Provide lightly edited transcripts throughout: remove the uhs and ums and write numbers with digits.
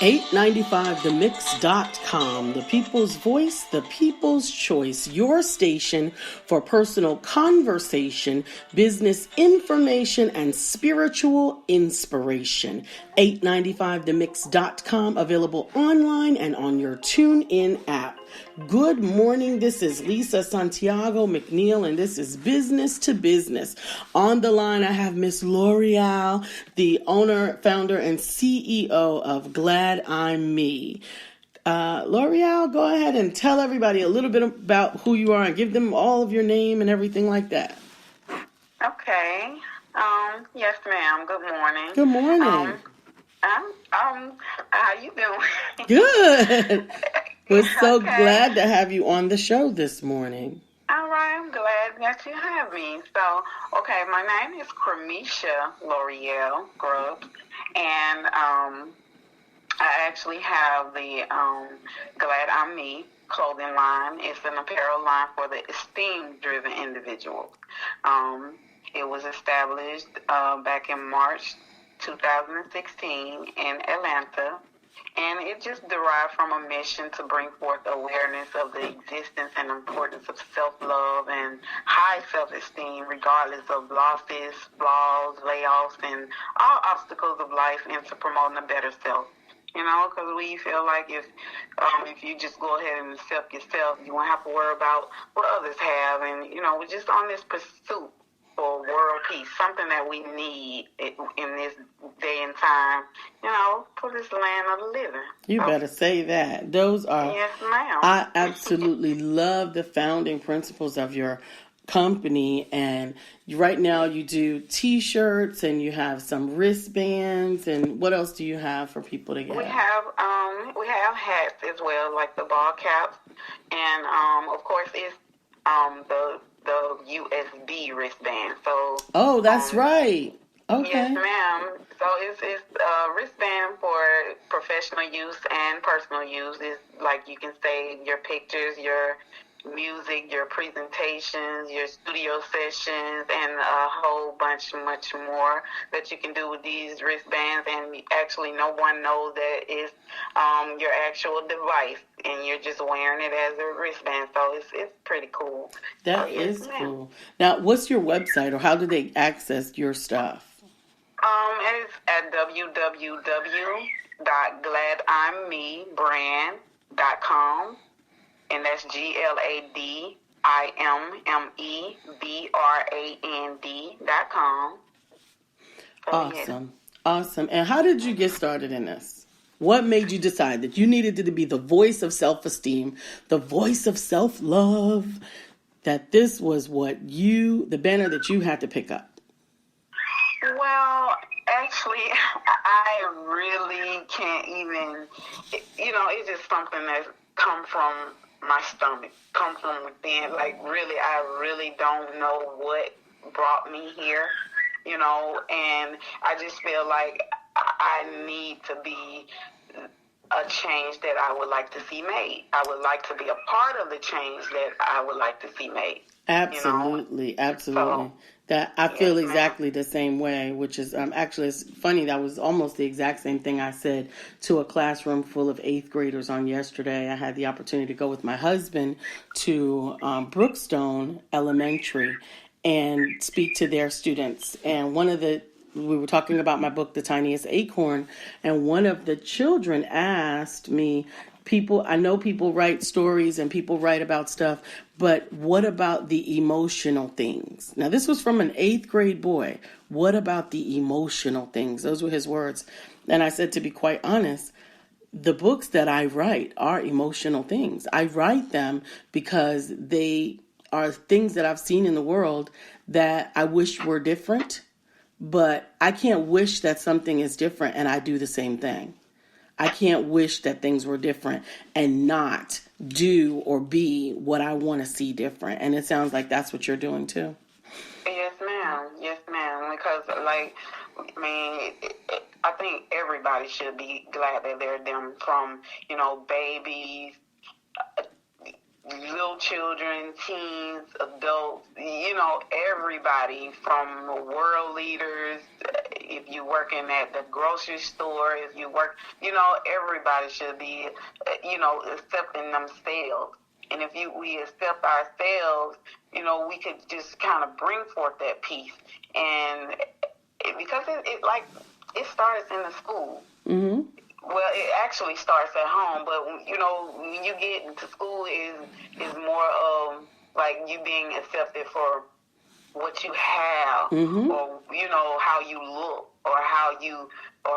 895themix.com, the people's voice, the people's choice, your station for personal conversation, business information, and spiritual inspiration. 895themix.com, available online and on your TuneIn app. Good morning. This is Lisa Santiago McNeil, and this is Business to Business. On the line, I have Miss L'Oreal, the owner, founder, and CEO of Glad I'm Me. L'Oreal, go ahead and tell everybody a little bit about who you are and give them all of your name and everything like that. Okay. Yes, ma'am. Good morning. Good morning. How you doing? Good. We're so Okay. glad to have you on the show this morning. All right. I'm glad that you have me. So, okay, my name is Cremisha L'Oreal Grubbs, and I actually have the Glad I'm Me clothing line. It's an apparel line for the esteem-driven individuals. It was established back in March 2016 in Atlanta, and it just derived from a mission to bring forth awareness of the existence and importance of self-love and high self-esteem, regardless of losses, flaws, layoffs, and all obstacles of life, and to promoting a better self. You know, because we feel like if you just go ahead and accept yourself, you won't have to worry about what others have, and we're just on this pursuit for world peace, something that we need in this day and time, for this land of the living. You better say that. Those are, yes, ma'am. I absolutely love the founding principles of your company, and right now you do t-shirts and you have some wristbands, and what else do you have for people to get? We have hats as well, like the ball caps, and of course it's the USB wristband. So that's right. Okay. Yes, ma'am. So it's a wristband for professional use and personal use. It's like you can save your pictures, your music, your presentations, your studio sessions, and a whole bunch much more that you can do with these wristbands. And actually no one knows that it's your actual device, and you're just wearing it as a wristband. So it's pretty cool. That is cool. Now, what's your website, or how do they access your stuff? It's at www.gladimmebrand.com, and that's GLADIMMEBRAND.com. Awesome. And how did you get started in this? What made you decide that you needed to be the voice of self-esteem, the voice of self-love, that this was the banner that you had to pick up? Well, actually, I really can't even, it's just something that's come from my stomach, come from within. Like, really, I really don't know what brought me here, and I just feel like I need to be a change that I would like to see made. I would like to be a part of the change that I would like to see made. Absolutely. So, that I feel exactly the same way, which is actually, it's funny, that was almost the exact same thing I said to a classroom full of 8th graders on yesterday. I had the opportunity to go with my husband to Brookstone Elementary and speak to their students. And we were talking about my book, The Tiniest Acorn, and one of the children asked me, I know people write stories and people write about stuff, but what about the emotional things? Now, this was from an 8th grade boy. What about the emotional things? Those were his words. And I said, to be quite honest, the books that I write are emotional things. I write them because they are things that I've seen in the world that I wish were different, but I can't wish that something is different and I do the same thing. I can't wish that things were different and not do or be what I want to see different. And it sounds like that's what you're doing too. Yes, ma'am. Because, I think everybody should be glad that they're them, from, babies, little children, teens, adults, everybody, from world leaders, if you're working at the grocery store, if you work, everybody should be, accepting themselves. And if we accept ourselves, we could just kind of bring forth that peace. And because it starts in the school. Mm-hmm. Well, it actually starts at home, but when you get into school is more of like you being accepted for what you have, mm-hmm. or how you look, or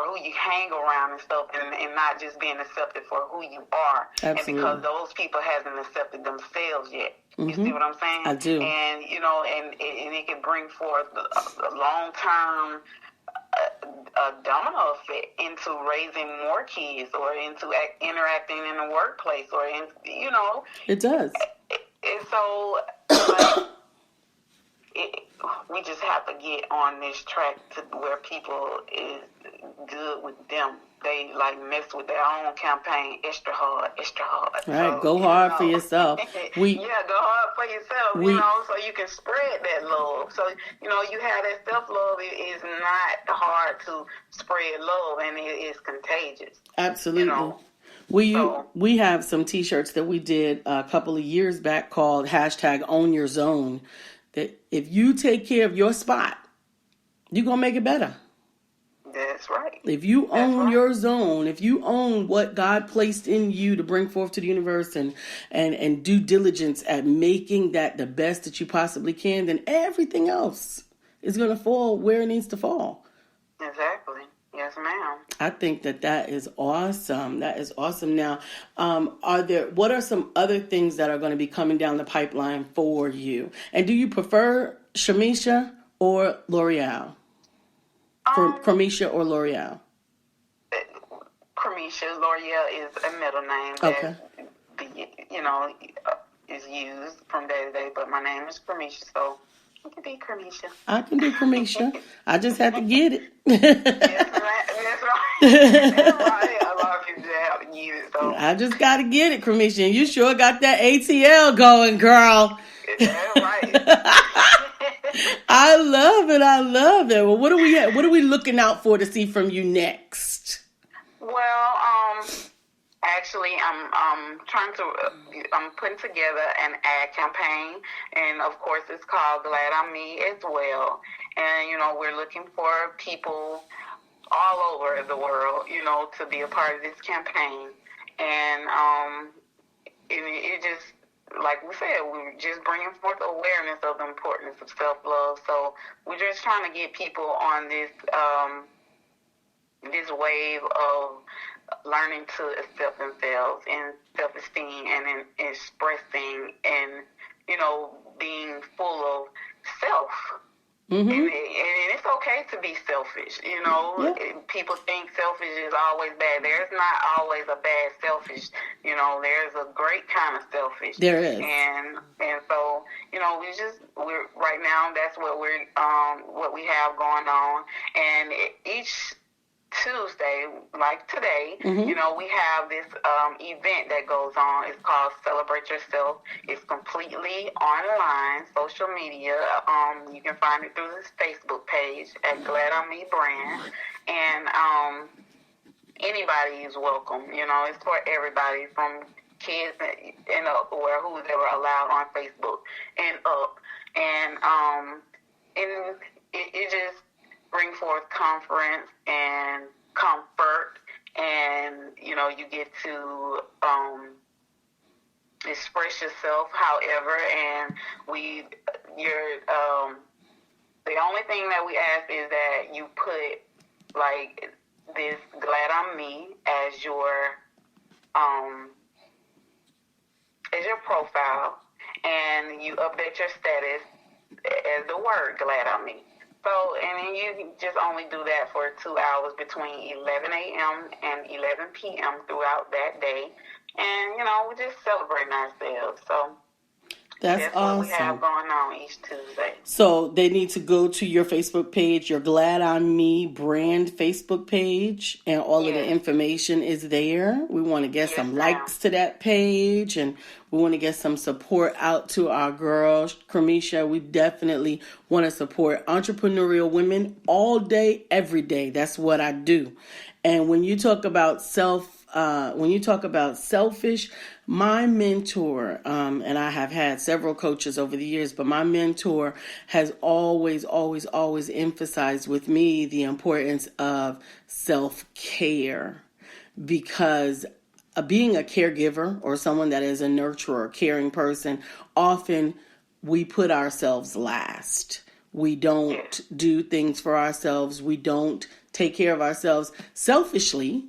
who you hang around and stuff, and not just being accepted for who you are. Absolutely. And because those people haven't accepted themselves yet. Mm-hmm. You see what I'm saying? I do. And and it can bring forth a long term a domino effect into raising more kids, or into interacting in the workplace, or It does. And so we just have to get on this track to where people is good with them. They mess with their own campaign extra hard. Right, so, go hard for yourself. Go hard for yourself, so you can spread that love. So, you have that self-love. It is not hard to spread love, and it is contagious. Absolutely. We have some T-shirts that we did a couple of years back called #OwnYourZone. That if you take care of your spot, you're going to make it better. That's right. If you own your zone, if you own what God placed in you to bring forth to the universe, and due diligence at making that the best that you possibly can, then everything else is going to fall where it needs to fall. Exactly. Yes, ma'am. I think that is awesome. That is awesome. Now, what are some other things that are going to be coming down the pipeline for you? And do you prefer Shamisha or L'Oreal? Cramisha or L'Oreal? Cramisha. L'Oreal is a middle name that, is used from day to day, but my name is Cramisha, so you can be Cramisha. I can do Cramisha. I just have to get it. That's right. That's right. A lot of people just have to get it. So. I just got to get it, Cramisha. And you sure got that ATL going, girl. That's right. I love it. Well, what are we looking out for to see from you next? Well, actually, I'm putting together an ad campaign, and of course, it's called Glad I'm Me as well. And we're looking for people all over the world, to be a part of this campaign. And it just, like we said, we're just bringing forth awareness of the importance of self-love. So we're just trying to get people on this this wave of learning to accept themselves and self-esteem, and in expressing, and being full of self. Mm-hmm. And it's okay to be selfish. Yeah. People think selfish is always bad. There's not always a bad selfish. There's a great kind of selfish. There is. And so, we're right now, that's what what we have going on. And each Tuesday, like today, mm-hmm. We have this event that goes on. It's called Celebrate Yourself. It's completely online, social media. You can find it through this Facebook page at Glad I'm Me Brand. And anybody is welcome. It's for everybody, from kids and up, or who's ever allowed on Facebook and up. And it just bring forth conference and comfort, and you get to express yourself however, and the only thing that we ask is that you put this Glad I'm Me as your profile, and you update your status as the word Glad I'm Me. So, and then you just only do that for 2 hours between 11 a.m. and 11 p.m. throughout that day. And, we're just celebrating ourselves. So, That's what we have awesome. going on each Tuesday. So they need to go to your Facebook page, your Glad on Me brand Facebook page, and all of the information is there. We want to get some likes to that page, and we want to get some support out to our girl, Cramisha. We definitely want to support entrepreneurial women all day, every day. That's what I do. And when you talk about selfish, my mentor, and I have had several coaches over the years, but my mentor has always emphasized with me the importance of self-care, because being a caregiver or someone that is a nurturer, caring person, often we put ourselves last. We don't do things for ourselves. We don't take care of ourselves. Selfishly,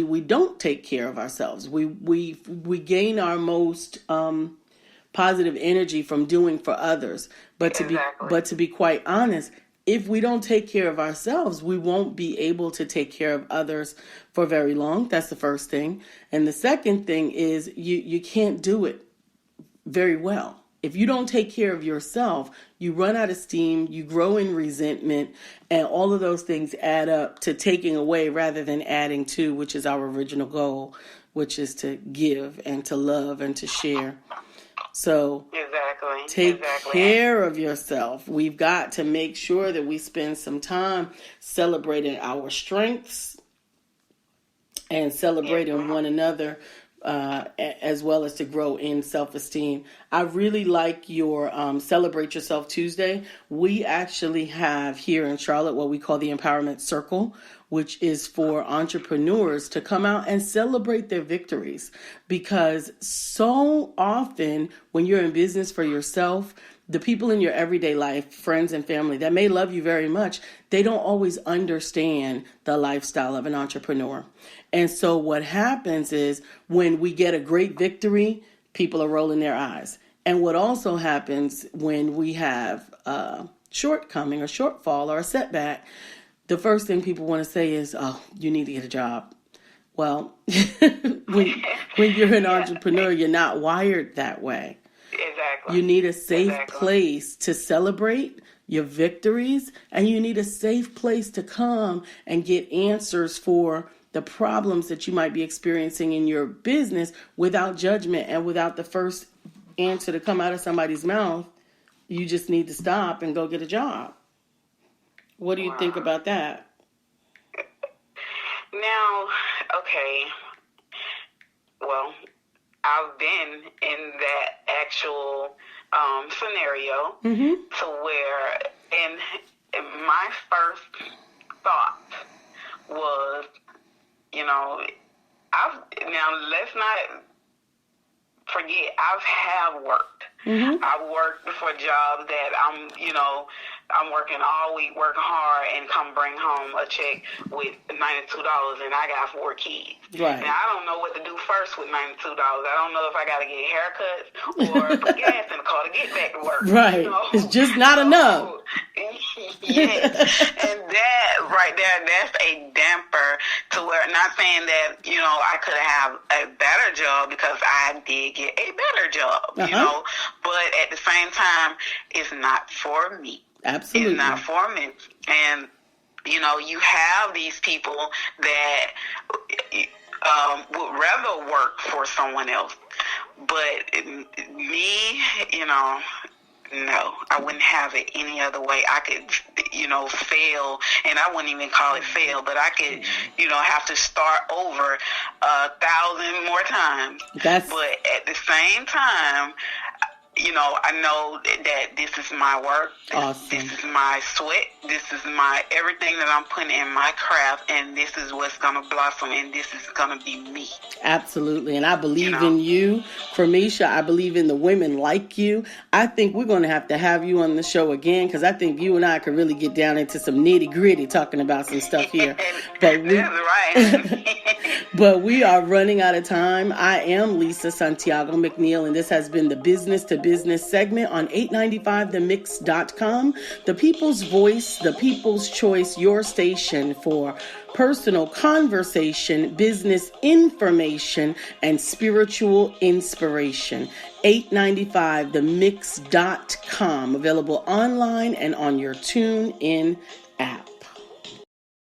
we don't take care of ourselves. We gain our most positive energy from doing for others. But to be quite honest, if we don't take care of ourselves, we won't be able to take care of others for very long. That's the first thing. And the second thing is you can't do it very well. If you don't take care of yourself, you run out of steam, you grow in resentment, and all of those things add up to taking away rather than adding to, which is our original goal, which is to give and to love and to share. So take care of yourself. We've got to make sure that we spend some time celebrating our strengths and celebrating one another, as well as to grow in self-esteem. I really like your Celebrate Yourself Tuesday. We actually have here in Charlotte what we call the Empowerment Circle, which is for entrepreneurs to come out and celebrate their victories. Because so often when you're in business for yourself, the people in your everyday life, friends and family that may love you very much, they don't always understand the lifestyle of an entrepreneur. And so what happens is when we get a great victory, people are rolling their eyes. And what also happens when we have a shortcoming or shortfall or a setback, the first thing people want to say is, oh, you need to get a job. Well, when you're an entrepreneur, you're not wired that way. Exactly. You need a safe place to celebrate your victories, and you need a safe place to come and get answers for the problems that you might be experiencing in your business without judgment and without the first answer to come out of somebody's mouth. You just need to stop and go get a job. What do you think about that? Now, okay, well, I've been in that actual scenario to where, and my first thought was, let's not forget, I've worked. I've worked for jobs that I'm working all week, working hard, and come bring home a check with $92, and I got 4 kids. Right. Now, I don't know what to do first with $92. I don't know if I got to get haircuts or put gas in the car to get back to work. Right. It's just not enough. Yes. And that right there, that's a damper to where, not saying that, I could have a better job, because I did get a better job, but at the same time, it's not for me. Absolutely. It's not for me. And, you have these people that would rather work for someone else. But me, no, I wouldn't have it any other way. I could, fail, and I wouldn't even call it fail, but I could, have to start over 1,000 more times. But at the same time, I know that this is my work. This is my sweat. This is my everything that I'm putting in my craft, and this is what's going to blossom, and this is going to be me. Absolutely. And I believe in you, Cramisha. I believe in the women like you. I think we're going to have you on the show again, because I think you and I could really get down into some nitty gritty talking about some stuff here. That's right. But we are running out of time. I am Lisa Santiago McNeil, and this has been the Business to Business segment on 895themix.com. The People's Voice, the People's Choice, your station for personal conversation, business information, and spiritual inspiration. 895themix.com. Available online and on your TuneIn app.